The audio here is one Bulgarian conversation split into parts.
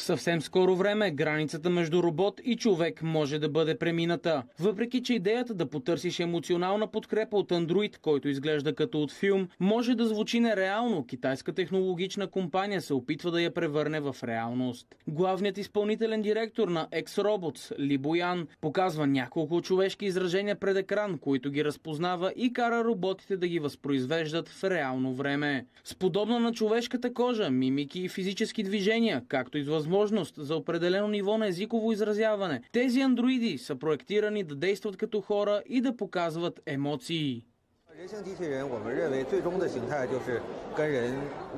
съвсем скоро време границата между робот и човек може да бъде премината. Въпреки че идеята да потърсиш емоционална подкрепа от андроид, който изглежда като от филм, може да звучи нереално, китайска технологична компания се опитва да я превърне в реалност. Главният изпълнителен директор на X-Robots, Ли Боян, показва няколко човешки изражения пред екран, които ги разпознава и кара роботите да ги възпроизвеждат в реално време. С подобна на човешката кожа, мимики и физически движения, както и с възможност за определено ниво на езиково изразяване, тези андроиди са проектирани да действат като хора и да показват емоции.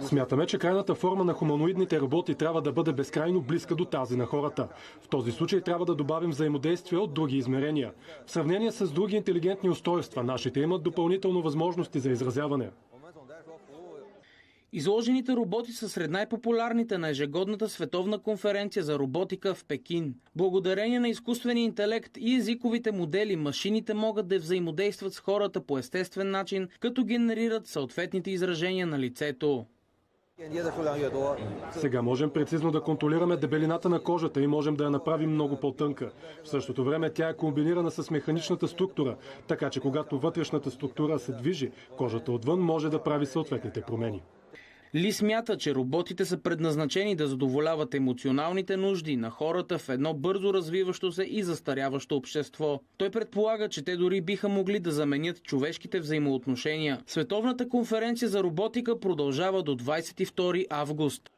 Смятаме, че крайната форма на хуманоидните роботи трябва да бъде безкрайно близка до тази на хората. В този случай трябва да добавим взаимодействие от други измерения. В сравнение с други интелигентни устройства, нашите имат допълнително възможности за изразяване. Изложените роботи са сред най-популярните на ежегодната световна конференция за роботика в Пекин. Благодарение на изкуствения интелект и езиковите модели, машините могат да взаимодействат с хората по естествен начин, като генерират съответните изражения на лицето. Сега можем прецизно да контролираме дебелината на кожата и можем да я направим много по-тънка. В същото време тя е комбинирана с механичната структура, така че когато вътрешната структура се движи, кожата отвън може да прави съответните промени. Ли смята, че роботите са предназначени да задоволяват емоционалните нужди на хората в едно бързо развиващо се и застаряващо общество. Той предполага, че те дори биха могли да заменят човешките взаимоотношения. Световната конференция за роботика продължава до 22 август.